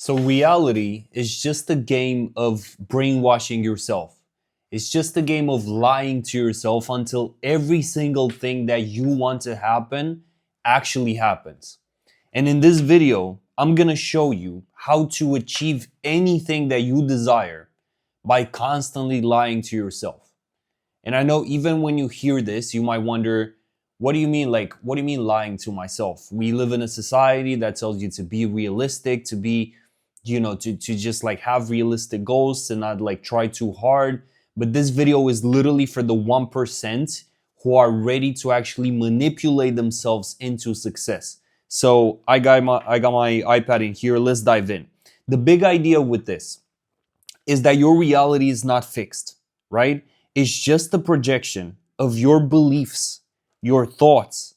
So reality is just a game of brainwashing yourself. It's just a game of lying to yourself until every single thing that you want to happen actually happens. And in this video, I'm gonna show you how to achieve anything that you desire by constantly lying to yourself. And I know even when you hear this, you might wonder, what do you mean? What do you mean lying to myself? We live in a society that tells you to be realistic, to be, to just like have realistic goals, to not like try too hard. But this video is literally for the 1% who are ready to actually manipulate themselves into success. So I got my iPad in here. Let's dive in. The big idea with this is that your reality is not fixed, right? It's just a projection of your beliefs, your thoughts,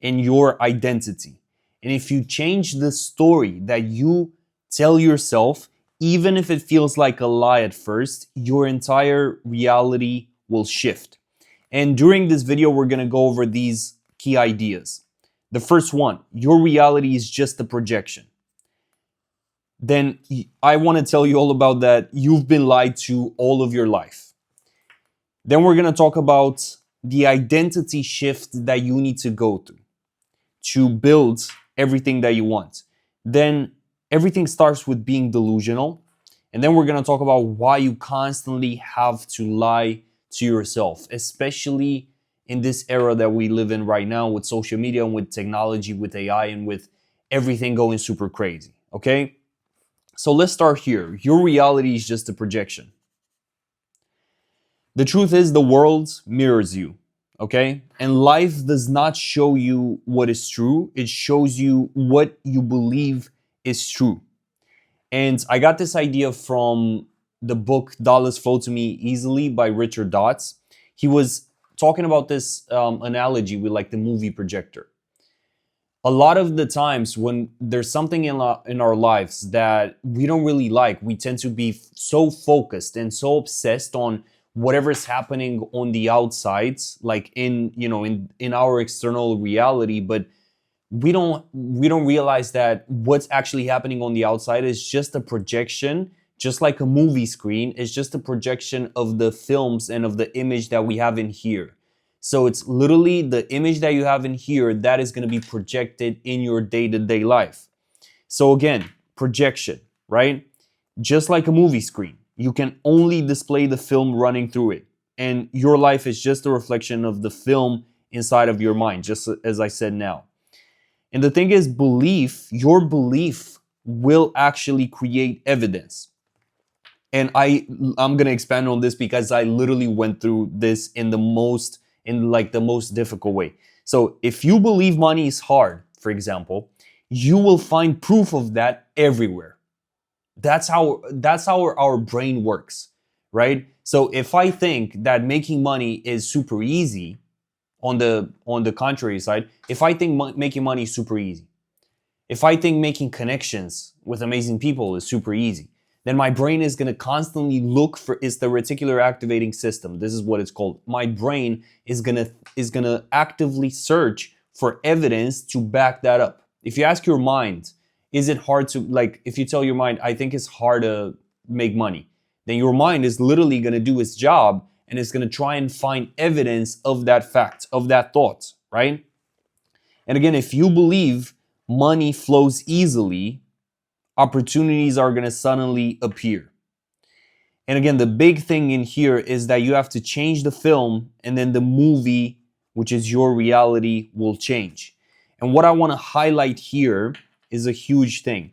and your identity. And if you change the story that you tell yourself, even if it feels like a lie at first, your entire reality will shift. And during this video, we're gonna go over these key ideas. The first one, your reality is just a projection. Then I want to tell you all about that. You've been lied to all of your life. Then we're going to talk about the identity shift that you need to go through to build everything that you want. Then everything starts with being delusional. And then we're going to talk about why you constantly have to lie to yourself, especially in this era that we live in right now with social media and with technology, with AI, and with everything going super crazy. Okay? So let's start here. Your reality is just a projection. The truth is, the world mirrors you, okay? And life does not show you what is true. It shows you what you believe is true. And I got this idea from the book Dollars Flow to Me Easily by Richard Dotts. He was talking about this analogy with like the movie projector. A lot of the times when there's something in our lives that we don't really like, we tend to be so focused and so obsessed on whatever's happening on the outside, like in our external reality, but we don't realize that what's actually happening on the outside is just a projection, just like a movie screen. It's just a projection of the films and of the image that we have in here. So it's literally the image that you have in here that is going to be projected in your day-to-day life. So again, projection, right? Just like a movie screen, you can only display the film running through it. And your life is just a reflection of the film inside of your mind, just as I said now. And the thing is, your belief will actually create evidence. And I'm going to expand on this because I literally went through this in the most difficult way. So if you believe money is hard, for example, you will find proof of that everywhere. That's how our brain works, right? So if I think that making money is super easy, on the contrary side, if I think making money is super easy, if I think making connections with amazing people is super easy, then my brain is going to constantly look for, it's the reticular activating system. This is what it's called. My brain is going to actively search for evidence to back that up. If you ask your mind, is it hard to, if you tell your mind, I think it's hard to make money, then your mind is literally going to do its job and it's going to try and find evidence of that fact, of that thought, right? And again, if you believe money flows easily, opportunities are going to suddenly appear. And again, the big thing in here is that you have to change the film, and then the movie, which is your reality, will change. And what I want to highlight here is a huge thing.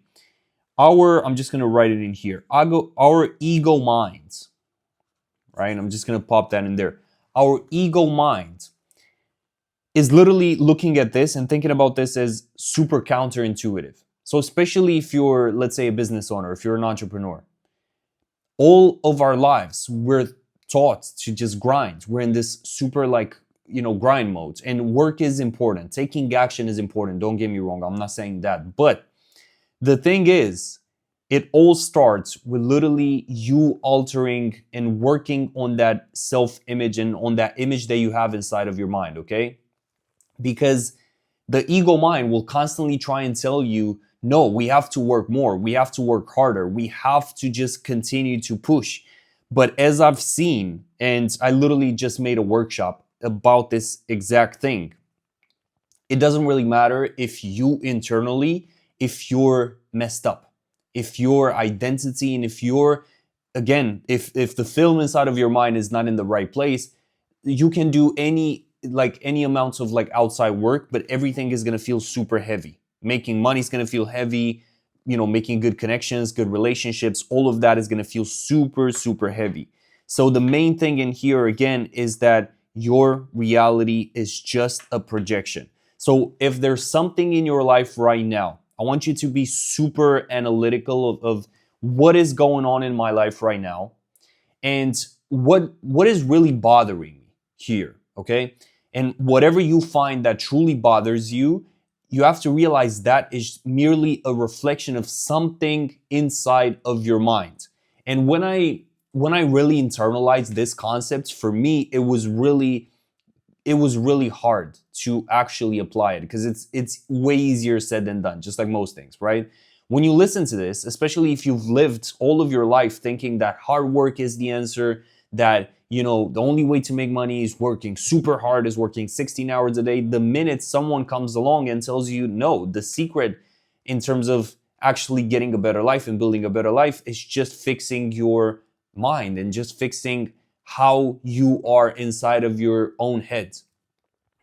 I'm just going to write it in here. Our ego minds, right? I'm just going to pop that in there. Our ego mind is literally looking at this and thinking about this as super counterintuitive. So especially if you're, let's say, a business owner, if you're an entrepreneur, all of our lives, we're taught to just grind. We're in this super grind mode, and work is important. Taking action is important. Don't get me wrong. I'm not saying that. But the thing is, it all starts with literally you altering and working on that self-image and on that image that you have inside of your mind, okay? Because the ego mind will constantly try and tell you No, we have to work more. We have to work harder. We have to just continue to push. But as I've seen, and I literally just made a workshop about this exact thing, it doesn't really matter if you internally, if you're messed up, if your identity, and if you're, again, if the film inside of your mind is not in the right place, you can do any amounts of like outside work, but everything is going to feel super heavy. Making money is going to feel heavy, making good connections, good relationships, all of that is going to feel super, super heavy. So the main thing in here again is that your reality is just a projection. So if there's something in your life right now, I want you to be super analytical of what is going on in my life right now, and what is really bothering me here, okay? And whatever you find that truly bothers you, you have to realize that is merely a reflection of something inside of your mind. And when I really internalized this concept, for me it was really hard to actually apply it, because it's way easier said than done, just like most things, right? When you listen to this, especially if you've lived all of your life thinking that hard work is the answer, that the only way to make money is working super hard, is working 16 hours a day, the minute someone comes along and tells you no, the secret in terms of actually getting a better life and building a better life is just fixing your mind and just fixing how you are inside of your own head,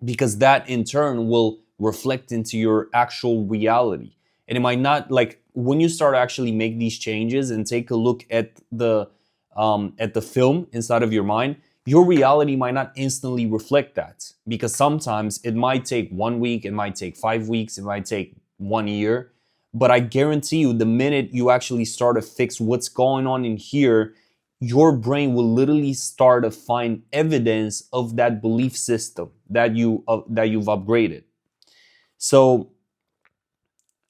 because that in turn will reflect into your actual reality. And it might not, like, when you start actually make these changes and take a look at the film inside of your mind, your reality might not instantly reflect that, because sometimes it might take 1 week, it might take 5 weeks, it might take 1 year. But I guarantee you, the minute you actually start to fix what's going on in here, your brain will literally start to find evidence of that belief system that you've upgraded. So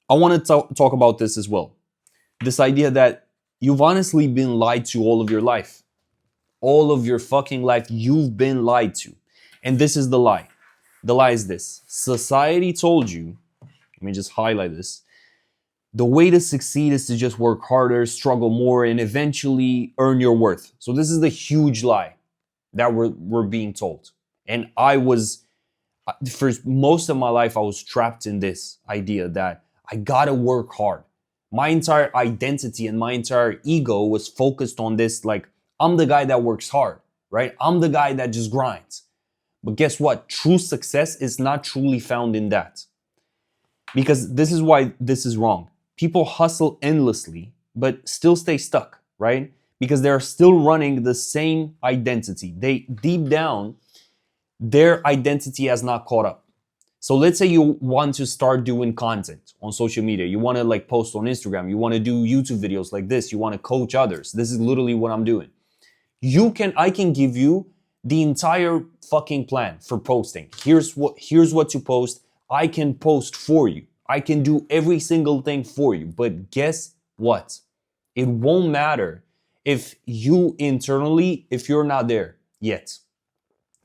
I want to talk about this as well. This idea that you've honestly been lied to all of your life. All of your fucking life, you've been lied to. And this is the lie. The lie is this. Society told you, let me just highlight this, the way to succeed is to just work harder, struggle more, and eventually earn your worth. So this is the huge lie that we're being told. And for most of my life, I was trapped in this idea that I gotta work hard. My entire identity and my entire ego was focused on this, like, I'm the guy that works hard, right? I'm the guy that just grinds. But guess what? True success is not truly found in that. Because this is why this is wrong. People hustle endlessly, but still stay stuck, right? Because they're still running the same identity. They, deep down, their identity has not caught up. So let's say you want to start doing content on social media. You want to like post on Instagram. You want to do YouTube videos like this. You want to coach others. This is literally what I'm doing. I can give you the entire fucking plan for posting. Here's what to post. I can post for you. I can do every single thing for you. But guess what? It won't matter if you internally, if you're not there yet.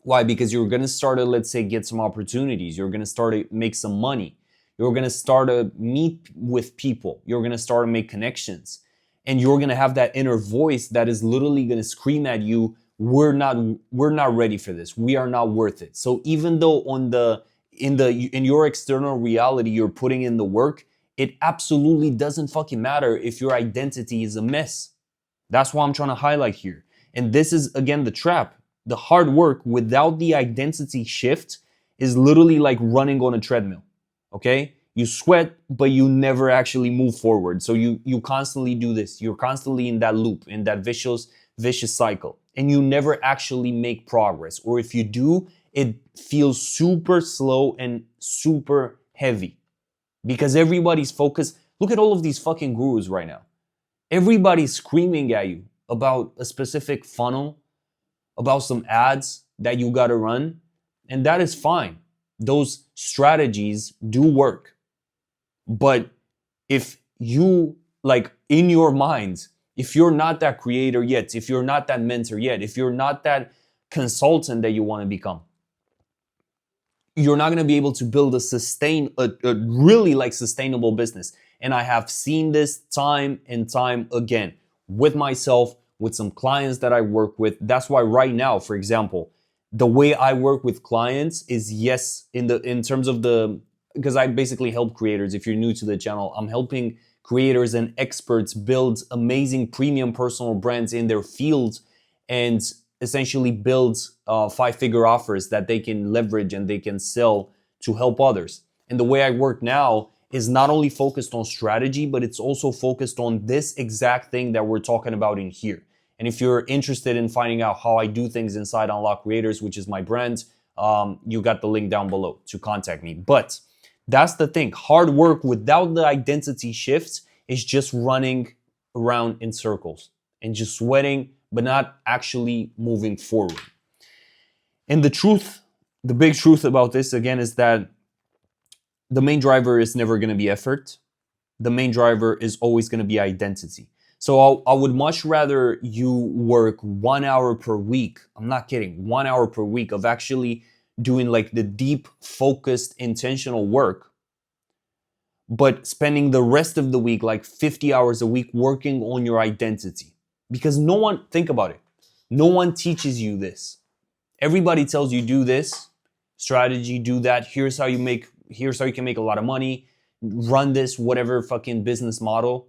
Why? Because you're going to start to, let's say, get some opportunities. You're going to start to make some money. You're going to start to meet with people. You're going to start to make connections. And you're going to have that inner voice that is literally going to scream at you, we're not ready for this. We are not worth it. So even though in your external reality, you're putting in the work, it absolutely doesn't fucking matter if your identity is a mess. That's what I'm trying to highlight here. And this is, again, the trap. The hard work without the identity shift is literally like running on a treadmill, okay? You sweat, but you never actually move forward. So you constantly do this. You're constantly in that loop, in that vicious cycle. And you never actually make progress. Or if you do, it feels super slow and super heavy. Because everybody's focused. Look at all of these fucking gurus right now. Everybody's screaming at you about a specific funnel, about some ads that you gotta run. And that is fine. Those strategies do work. But if you, like, in your mind, if you're not that creator yet, if you're not that mentor yet, if you're not that consultant that you want to become, you're not going to be able to build a really like sustainable business. And I have seen this time and time again with myself, with some clients that I work with. That's why right now, for example, the way I work with clients is, yes, in terms of the, because I basically help creators. If you're new to the channel, I'm helping creators and experts build amazing premium personal brands in their field and essentially build 5-figure offers that they can leverage and they can sell to help others. And the way I work now is not only focused on strategy, but it's also focused on this exact thing that we're talking about in here. And if you're interested in finding out how I do things inside Unlock Creators, which is my brand, you got the link down below to contact me. But that's the thing. Hard work without the identity shift is just running around in circles and just sweating, but not actually moving forward. And the truth, the big truth about this, again, is that the main driver is never going to be effort. The main driver is always going to be identity. So I would much rather you work 1 hour per week. I'm not kidding. 1 hour per week of actually doing like the deep, focused, intentional work, but spending the rest of the week, like 50 hours a week, working on your identity. Because no one, think about it, no one teaches you this. Everybody tells you do this strategy, do that. Here's how you can make a lot of money. Run this whatever fucking business model,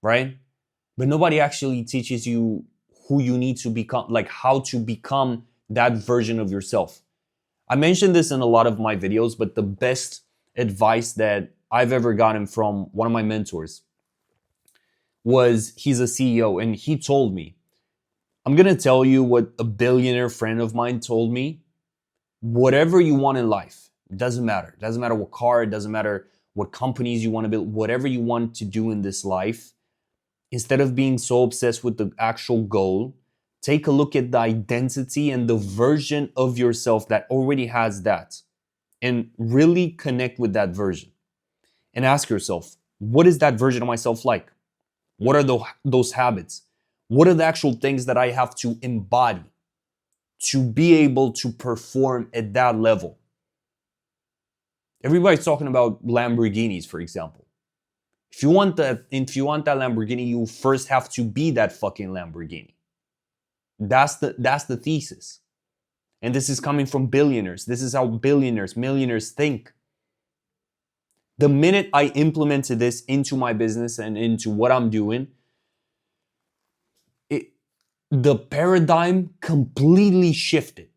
right? But nobody actually teaches you who you need to become, like how to become that version of yourself. I mentioned this in a lot of my videos, but the best advice that I've ever gotten from one of my mentors was, he's a CEO, and he told me, I'm going to tell you what a billionaire friend of mine told me. Whatever you want in life, it doesn't matter. It doesn't matter what car, it doesn't matter what companies you want to build, whatever you want to do in this life, instead of being so obsessed with the actual goal, take a look at the identity and the version of yourself that already has that, and really connect with that version. And ask yourself, what is that version of myself like? What are those habits? What are the actual things that I have to embody to be able to perform at that level? Everybody's talking about Lamborghinis, for example. If you want that Lamborghini, you first have to be that fucking Lamborghini. That's the thesis. And this is coming from billionaires. This is how billionaires, millionaires think. The minute I implemented this into my business and into what I'm doing, the paradigm completely shifted.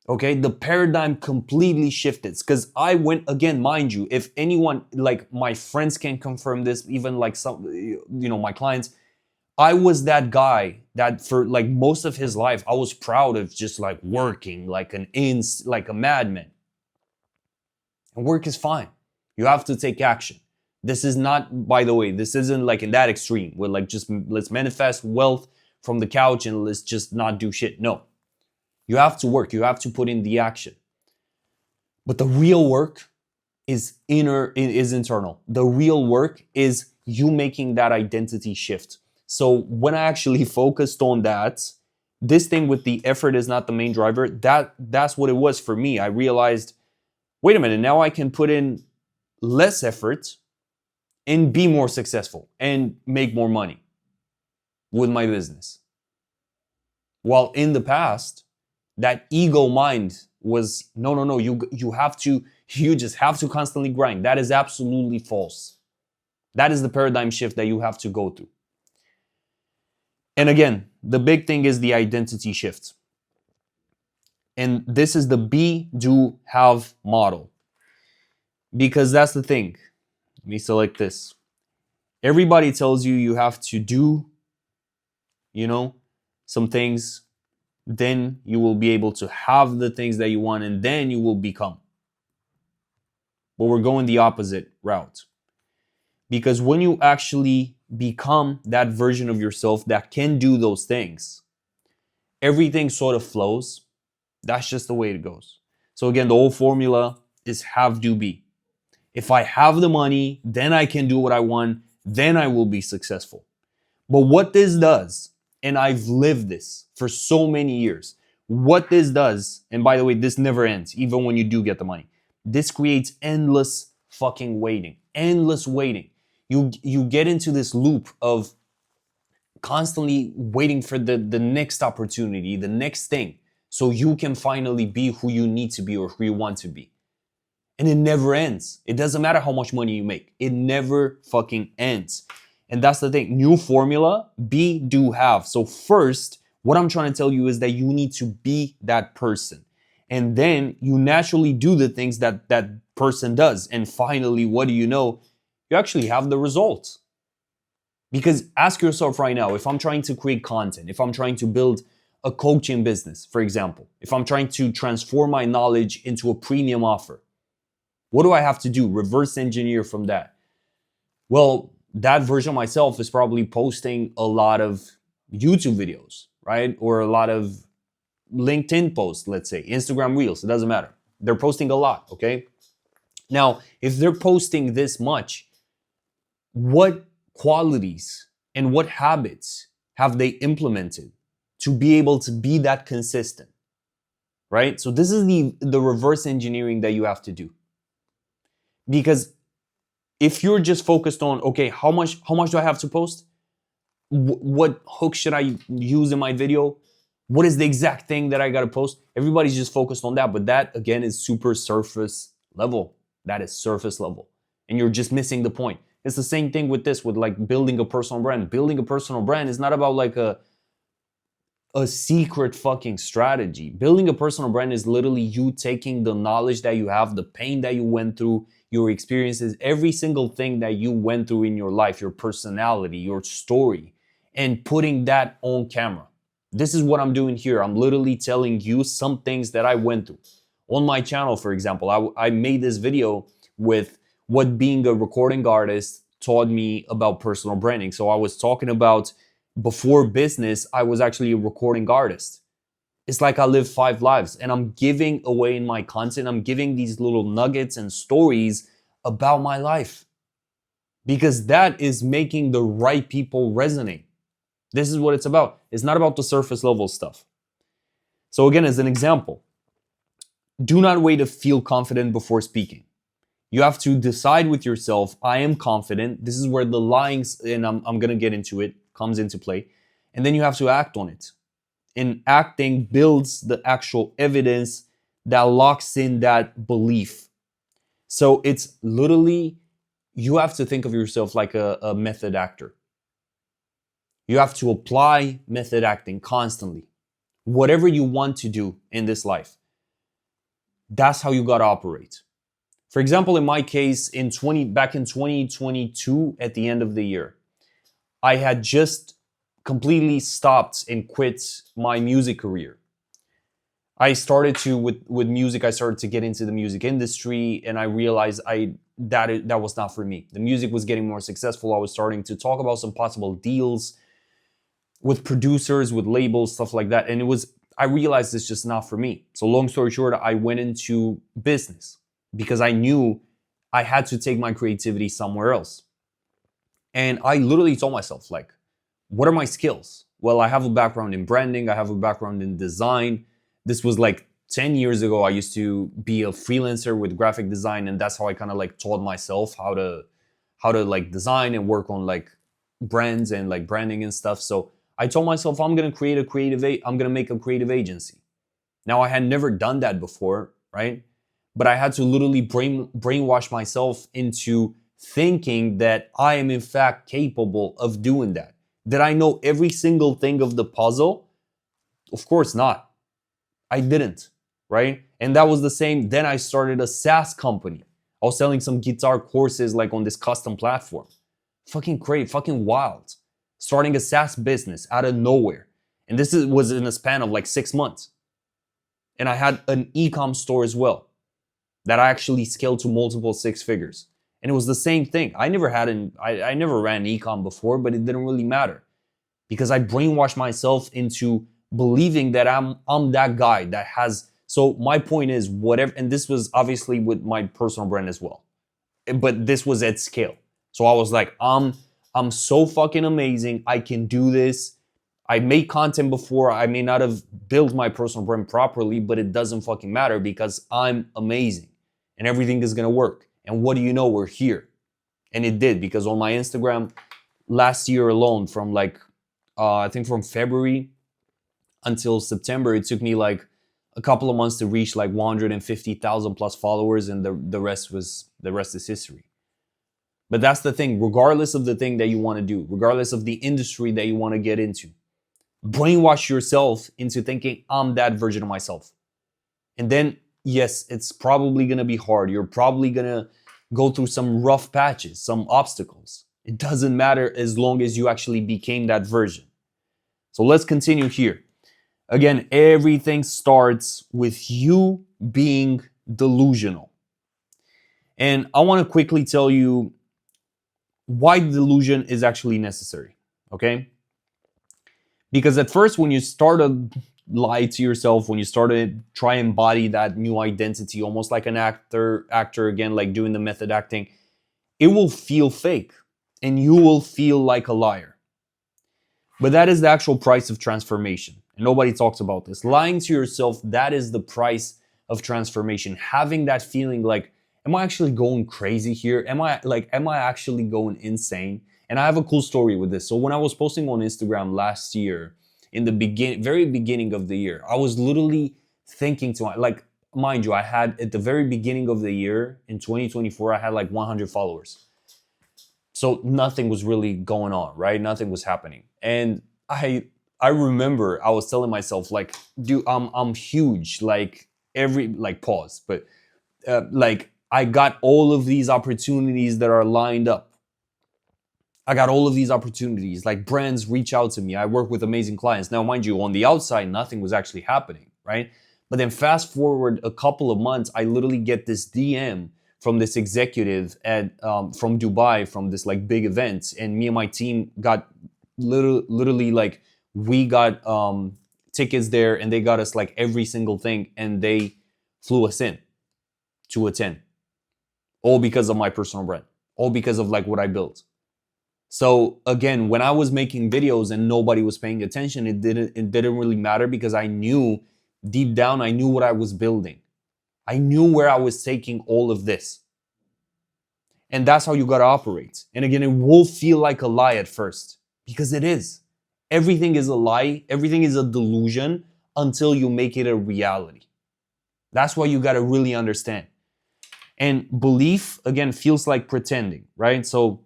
Okay, the paradigm completely shifted, because I went, again, mind you, if anyone, like my friends can confirm this, even like some, my clients, I was that guy that for like most of his life, I was proud of just like working like like a madman. And work is fine. You have to take action. This is not, by the way, this isn't like in that extreme where like just let's manifest wealth from the couch and let's just not do shit. No. You have to work. You have to put in the action. But the real work is internal. The real work is you making that identity shift. So when I actually focused on that, this thing with the effort is not the main driver, that's what it was for me. I realized, wait a minute, now I can put in less effort and be more successful and make more money with my business. While in the past, that ego mind was, no, you just have to constantly grind. That is absolutely false. That is the paradigm shift that you have to go through. And again, the big thing is the identity shift. And this is the be, do, have model. Because that's the thing. Let me select this. Everybody tells you you have to do, some things. Then you will be able to have the things that you want, and then you will become. But we're going the opposite route. Because when you actually become that version of yourself that can do those things, everything sort of flows. That's just the way it goes. So again, the whole formula is have, do, be. If I have the money, then I can do what I want, then I will be successful. But what this does, and I've lived this for so many years, what this does, and by the way, this never ends, even when you do get the money. This creates endless fucking waiting, endless waiting. You get into this loop of constantly waiting for the next opportunity, the next thing, so you can finally be who you need to be or who you want to be. And it never ends. It doesn't matter how much money you make. It never fucking ends. And that's the thing. New formula, be, do, have. So first, what I'm trying to tell you is that you need to be that person. And then you naturally do the things that that person does. And finally, what do you know? You actually have the results. Because ask yourself right now, if I'm trying to create content, if I'm trying to build a coaching business, for example, if I'm trying to transform my knowledge into a premium offer, what do I have to do? Reverse engineer from that. Well, that version of myself is probably posting a lot of YouTube videos, right? Or a lot of LinkedIn posts, let's say, Instagram Reels, it doesn't matter. They're posting a lot, okay? Now, if they're posting this much, what qualities and what habits have they implemented to be able to be that consistent, right? So this is the reverse engineering that you have to do. Because if you're just focused on, okay, how much do I have to post? What hook should I use in my video? What is the exact thing that I got to post? Everybody's just focused on that. But that, again, is super surface level. That is surface level. And you're just missing the point. It's the same thing with this, with like building a personal brand. Building a personal brand is not about like a secret fucking strategy. Building a personal brand is literally you taking the knowledge that you have, the pain that you went through, your experiences, every single thing that you went through in your life, your personality, your story, and putting that on camera. This is what I'm doing here. I'm literally telling you some things that I went through. On my channel, for example, I made this video with what being a recording artist taught me about personal branding. So I was talking about before business, I was actually a recording artist. It's like I live 5 lives and I'm giving away in my content. I'm giving these little nuggets and stories about my life because that is making the right people resonate. This is what it's about. It's not about the surface level stuff. So again, as an example, do not wait to feel confident before speaking. You have to decide with yourself, I am confident. This is where the lying, and I'm going to get into it, comes into play. And then you have to act on it. And acting builds the actual evidence that locks in that belief. So it's literally, you have to think of yourself like a method actor. You have to apply method acting constantly. Whatever you want to do in this life, that's how you got to operate. For example, in my case, back in 2022, at the end of the year, I had just completely stopped and quit my music career. I started to, with music, I started to get into the music industry, and I realized that was not for me. The music was getting more successful. I was starting to talk about some possible deals with producers, with labels, stuff like that. And I realized it's just not for me. So long story short, I went into business because I knew I had to take my creativity somewhere else. And I literally told myself, like, what are my skills? Well, I have a background in branding. I have a background in design. This was like 10 years ago. I used to be a freelancer with graphic design. And that's how I kind of like taught myself how to like design and work on like brands and like branding and stuff. So I told myself, I'm going to make a creative agency. Now, I had never done that before, right? But I had to literally brainwash myself into thinking that I am in fact capable of doing that. Did I know every single thing of the puzzle? Of course not. I didn't, right? And that was the same. Then I started a SaaS company. I was selling some guitar courses like on this custom platform. Fucking great, fucking wild. Starting a SaaS business out of nowhere. And this was in a span of like 6 months. And I had an e-com store as well that I actually scaled to multiple 6 figures. And it was the same thing. I never ran e-com before, but it didn't really matter because I brainwashed myself into believing that I'm that guy that has. So my point is whatever, and this was obviously with my personal brand as well, but this was at scale. So I was like, I'm so fucking amazing. I can do this. I made content before. I may not have built my personal brand properly, but it doesn't fucking matter because I'm amazing and everything is going to work. And what do you know? We're here. And it did, because on my Instagram last year alone, from like, I think from February until September, it took me like a couple of months to reach like 150,000 plus followers, and the rest is history. But that's the thing, regardless of the thing that you want to do, regardless of the industry that you want to get into, brainwash yourself into thinking, I'm that version of myself. And then, yes, it's probably going to be hard. You're probably going to go through some rough patches, some obstacles. It doesn't matter as long as you actually became that version. So let's continue here. Again, everything starts with you being delusional. And I want to quickly tell you why delusion is actually necessary, okay? Because at first, when you start to lie to yourself, when you start to try and embody that new identity, almost like an actor again, like doing the method acting, it will feel fake and you will feel like a liar. But that is the actual price of transformation. And nobody talks about this. Lying to yourself, that is the price of transformation. Having that feeling like, am I actually going crazy here? Am I actually going insane? And I have a cool story with this. So when I was posting on Instagram last year, in the very beginning of the year, I was literally thinking to like, mind you, I had at the very beginning of the year in 2024, I had like 100 followers. So nothing was really going on, right? Nothing was happening. And I remember I was telling myself like, dude, I'm huge. Like pause, but like I got all of these opportunities that are lined up. I got all of these opportunities, like brands reach out to me. I work with amazing clients. Now, mind you, on the outside, nothing was actually happening, right? But then fast forward a couple of months, I literally get this DM from this executive from Dubai, from this like big event. And me and my team got literally like, we got tickets there, and they got us like every single thing, and they flew us in to attend. All because of my personal brand, all because of like what I built. So again, when I was making videos and nobody was paying attention, it didn't really matter, because I knew deep down, I knew what I was building. I knew where I was taking all of this. And that's how you got to operate. And again, it will feel like a lie at first, because it is. Everything is a lie. Everything is a delusion until you make it a reality. That's what you got to really understand. And belief, again, feels like pretending, right? So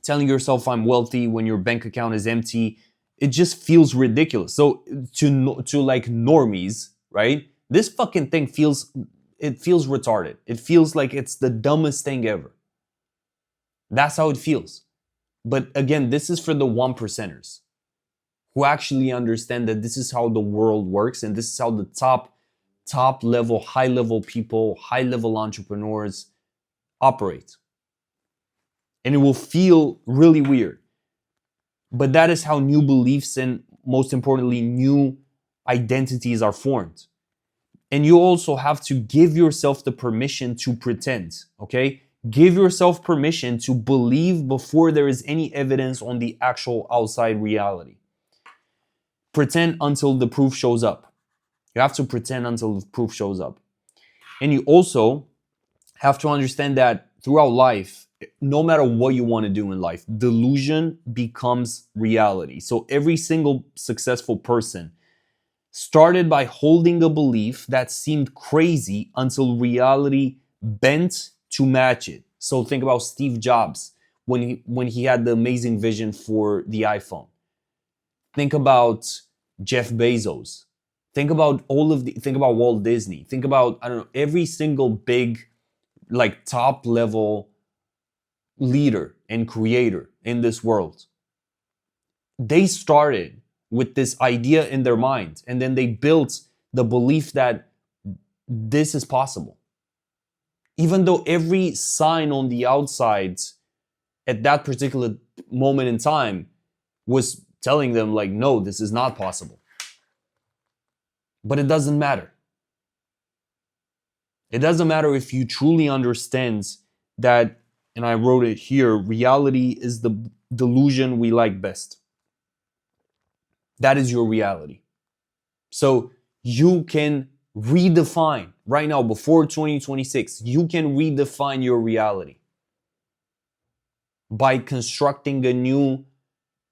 telling yourself I'm wealthy when your bank account is empty, it just feels ridiculous. So to like normies, right? This fucking thing feels retarded. It feels like it's the dumbest thing ever. That's how it feels. But again, this is for the 1%ers who actually understand that this is how the world works, and this is how the top level, high level people, high level entrepreneurs operate. And it will feel really weird. But that is how new beliefs and, most importantly, new identities are formed. And you also have to give yourself the permission to pretend, okay? Give yourself permission to believe before there is any evidence on the actual outside reality. Pretend until the proof shows up. You have to pretend until the proof shows up. And you also have to understand that throughout life, no matter what you want to do in life, delusion becomes reality. So every single successful person started by holding a belief that seemed crazy until reality bent to match it. So think about Steve Jobs when he had the amazing vision for the iPhone. Think about Jeff Bezos. Think about Walt Disney. Think about, I don't know, every single big, like top level leader and creator in this world. They started with this idea in their mind, and then they built the belief that this is possible. Even though every sign on the outside at that particular moment in time was telling them like, no, this is not possible. But it doesn't matter. It doesn't matter if you truly understand that, and I wrote it here, reality is the delusion we like best. That is your reality. So you can redefine right now before 2026. You can redefine your reality by constructing a new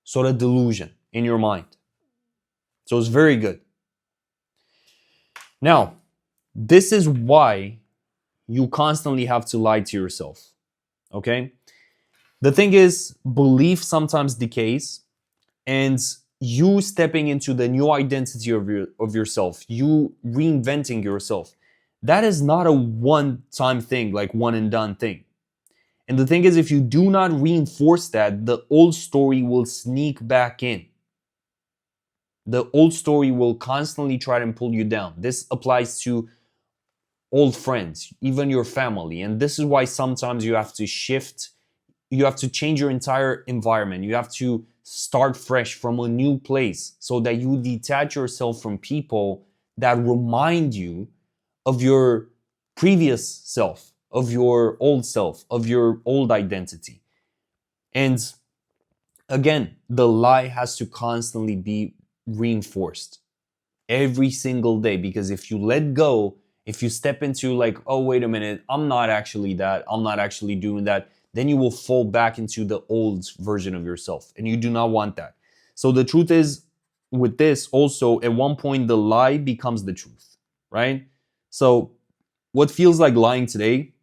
sort of delusion in your mind. So it's very good. Now, this is why you constantly have to lie to yourself. Okay? The thing is, belief sometimes decays, and you stepping into the new identity of yourself, you reinventing yourself, that is not a one-time thing, like one and done thing. And the thing is, if you do not reinforce that, the old story will sneak back in. The old story will constantly try to pull you down. This applies to old friends, even your family. And this is why sometimes you have to shift, you have to change your entire environment. You have to start fresh from a new place so that you detach yourself from people that remind you of your previous self, of your old self, of your old identity. And again, the lie has to constantly be reinforced every single day, because if you let go, if you step into like, oh, wait a minute, I'm not actually that, I'm not actually doing that, then you will fall back into the old version of yourself, and you do not want that. So the truth is, with this also, at one point the lie becomes the truth, right? So what feels like lying today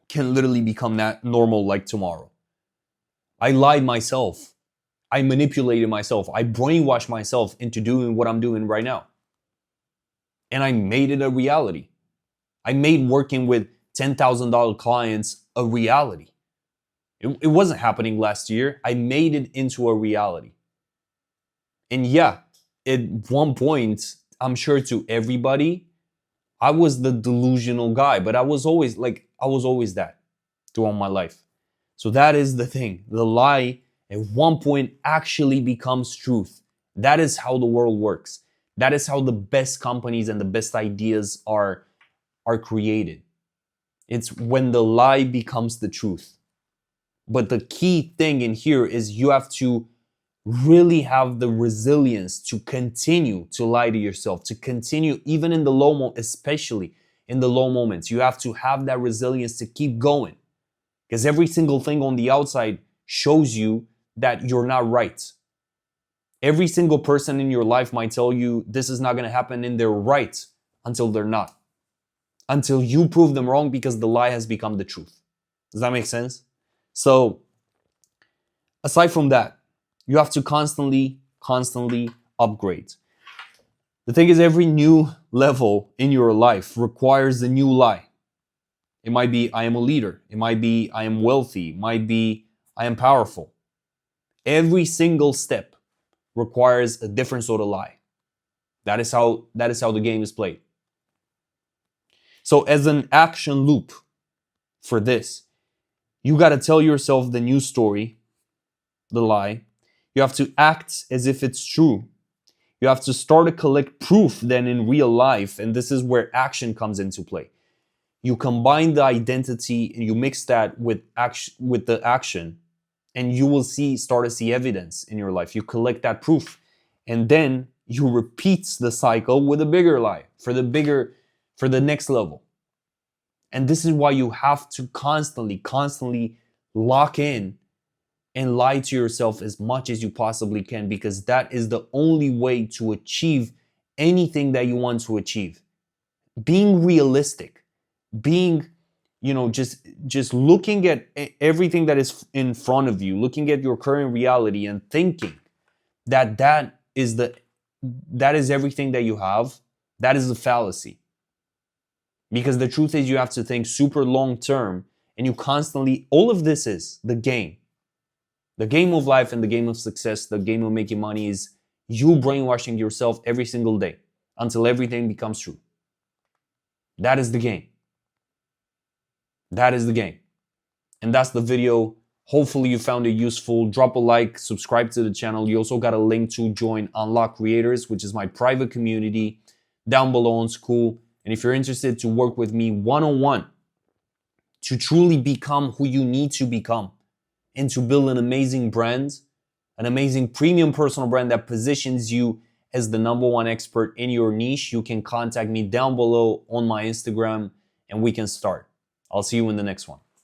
can literally become that normal like tomorrow. I lied myself. I manipulated myself. I brainwashed myself into doing what I'm doing right now. And I made it a reality. I made working with $10,000 clients a reality. It wasn't happening last year. I made it into a reality. And yeah, at one point, I'm sure to everybody, I was the delusional guy, but I was always that throughout my life. So that is the thing. The lie at one point actually becomes truth. That is how the world works. That is how the best companies and the best ideas are created. It's when the lie becomes the truth. But the key thing in here is you have to really have the resilience to continue to lie to yourself, to continue even in the low moment, especially in the low moments. You have to have that resilience to keep going, because every single thing on the outside shows you that you're not right. Every single person in your life might tell you this is not going to happen, and they're right until they're not. Until you prove them wrong, because the lie has become the truth. Does that make sense? So, aside from that, you have to constantly upgrade. The thing is, every new level in your life requires a new lie. It might be, I am a leader. It might be, I am wealthy. It might be, I am powerful. Every single step requires a different sort of lie. That is how the game is played. So as an action loop for this, you got to tell yourself the new story, the lie. You have to act as if it's true. You have to start to collect proof then in real life, and this is where action comes into play. You combine the identity and you mix that with the action, and you will start to see evidence in your life. You collect that proof, and then you repeat the cycle with a bigger lie for the next level. And this is why you have to constantly lock in and lie to yourself as much as you possibly can, because that is the only way to achieve anything that you want to achieve. Being realistic, being, just looking at everything that is in front of you, looking at your current reality and thinking that is everything that you have, that is a fallacy. Because the truth is, you have to think super long term, and you constantly, all of this is the game. The game of life and the game of success, the game of making money, is you brainwashing yourself every single day until everything becomes true. That is the game. That is the game. And that's the video. Hopefully you found it useful. Drop a like, subscribe to the channel. You also got a link to join Unlock Creators, which is my private community down below on Skool. And if you're interested to work with me one-on-one to truly become who you need to become and to build an amazing brand, an amazing premium personal brand that positions you as the #1 expert in your niche, you can contact me down below on my Instagram and we can start. I'll see you in the next one.